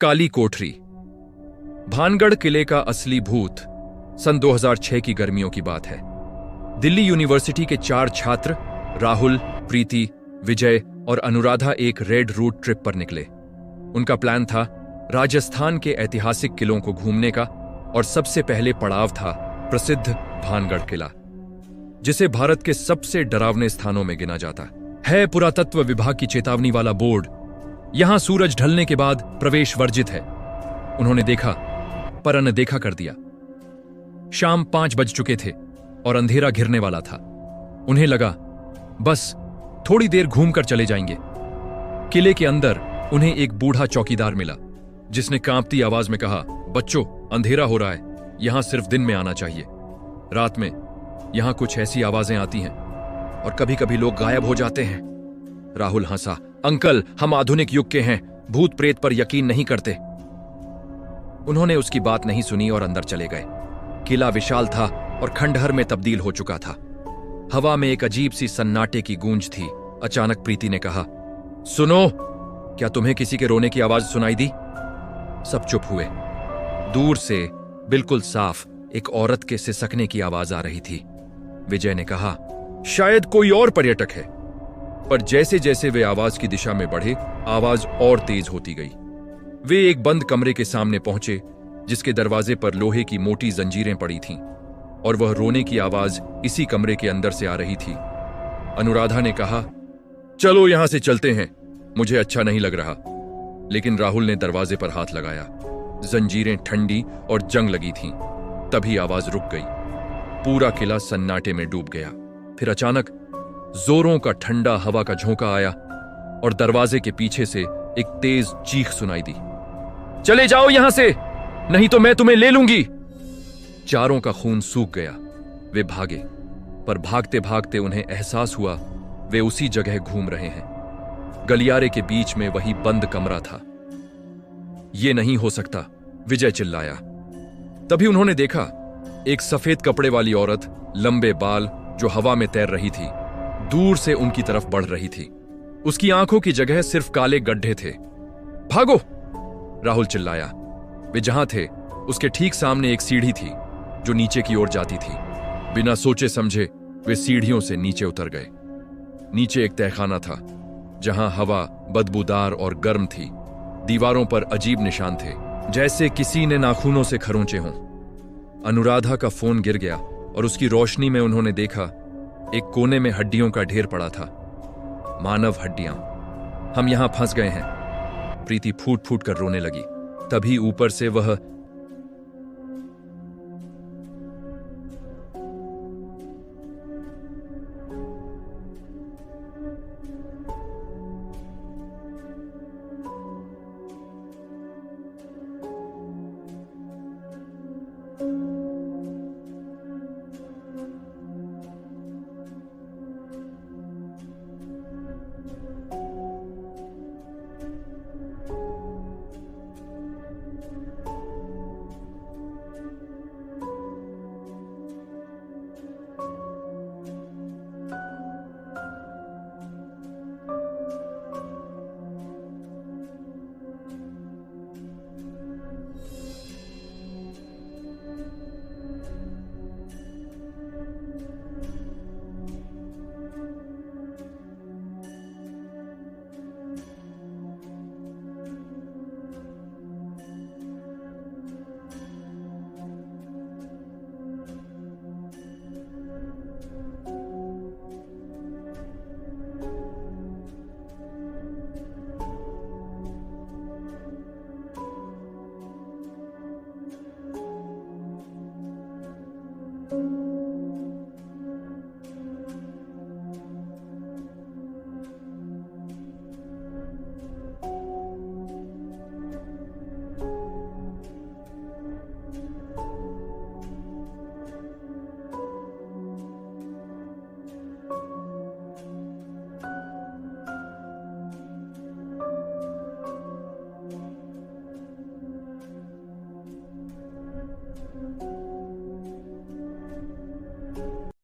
काली कोठरी। भानगढ़ किले का असली भूत सन 2006 की गर्मियों की बात है। दिल्ली यूनिवर्सिटी के 4 छात्र राहुल, प्रीति, विजय और अनुराधा एक रेड रूट ट्रिप पर निकले। उनका प्लान था राजस्थान के ऐतिहासिक किलों को घूमने का और सबसे पहले पड़ाव था प्रसिद्ध भानगढ़ किला, जिसे भारत के सबसे डरावने स्थानों में गिना जाता है। पुरातत्व विभाग की चेतावनी वाला बोर्ड, यहां सूरज ढलने के बाद प्रवेश वर्जित है। उन्होंने देखा पर अनदेखा कर दिया। शाम 5 बज चुके थे और अंधेरा घिरने वाला था। उन्हें लगा बस थोड़ी देर घूमकर चले जाएंगे। किले के अंदर उन्हें एक बूढ़ा चौकीदार मिला, जिसने कांपती आवाज में कहा, बच्चों, अंधेरा हो रहा है, यहां सिर्फ दिन में आना चाहिए। रात में यहां कुछ ऐसी आवाजें आती हैं और कभी कभी लोग गायब हो जाते हैं। राहुल हंसा, अंकल, हम आधुनिक युग के हैं, भूत प्रेत पर यकीन नहीं करते। उन्होंने उसकी बात नहीं सुनी और अंदर चले गए। किला विशाल था और खंडहर में तब्दील हो चुका था। हवा में एक अजीब सी सन्नाटे की गूंज थी। अचानक प्रीति ने कहा, सुनो, क्या तुम्हें किसी के रोने की आवाज सुनाई दी? सब चुप हुए। दूर से बिल्कुल साफ एक औरत के सिसकने की आवाज आ रही थी। विजय ने कहा, शायद कोई और पर्यटक है। पर जैसे जैसे वे आवाज की दिशा में बढ़े, आवाज और तेज होती गई। वे एक बंद कमरे के सामने पहुंचे, जिसके दरवाजे पर लोहे की मोटी जंजीरें पड़ी थीं, और वह रोने की आवाज इसी कमरे के अंदर से आ रही थी। अनुराधा ने कहा, चलो यहां से चलते हैं, मुझे अच्छा नहीं लग रहा। लेकिन राहुल ने दरवाजे पर हाथ लगाया। जंजीरें ठंडी और जंग लगी थीं। तभी आवाज रुक गई। पूरा किला सन्नाटे में डूब गया। फिर अचानक जोरों का ठंडा हवा का झोंका आया और दरवाजे के पीछे से एक तेज चीख सुनाई दी, चले जाओ यहां से, नहीं तो मैं तुम्हें ले लूंगी। चारों का खून सूख गया। वे भागे, पर भागते भागते उन्हें एहसास हुआ वे उसी जगह घूम रहे हैं। गलियारे के बीच में वही बंद कमरा था। यह नहीं हो सकता, विजय चिल्लाया। तभी उन्होंने देखा एक सफेद कपड़े वाली औरत, लंबे बाल, जो हवा में तैर रही थी, दूर से उनकी तरफ बढ़ रही थी। उसकी आंखों की जगह सिर्फ काले गड्ढे थे। भागो, राहुल चिल्लाया। वे जहां थे उसके ठीक सामने एक सीढ़ी थी जो नीचे की ओर जाती थी। बिना सोचे समझे वे सीढ़ियों से नीचे उतर गए। नीचे एक तहखाना था, जहां हवा बदबूदार और गर्म थी। दीवारों पर अजीब निशान थे, जैसे किसी ने नाखूनों से खरोंचे हों। अनुराधा का फोन गिर गया और उसकी रोशनी में उन्होंने देखा एक कोने में हड्डियों का ढेर पड़ा था। मानव हड्डियां। हम यहां फंस गए हैं। प्रीति फूट फूट कर रोने लगी। तभी ऊपर से वह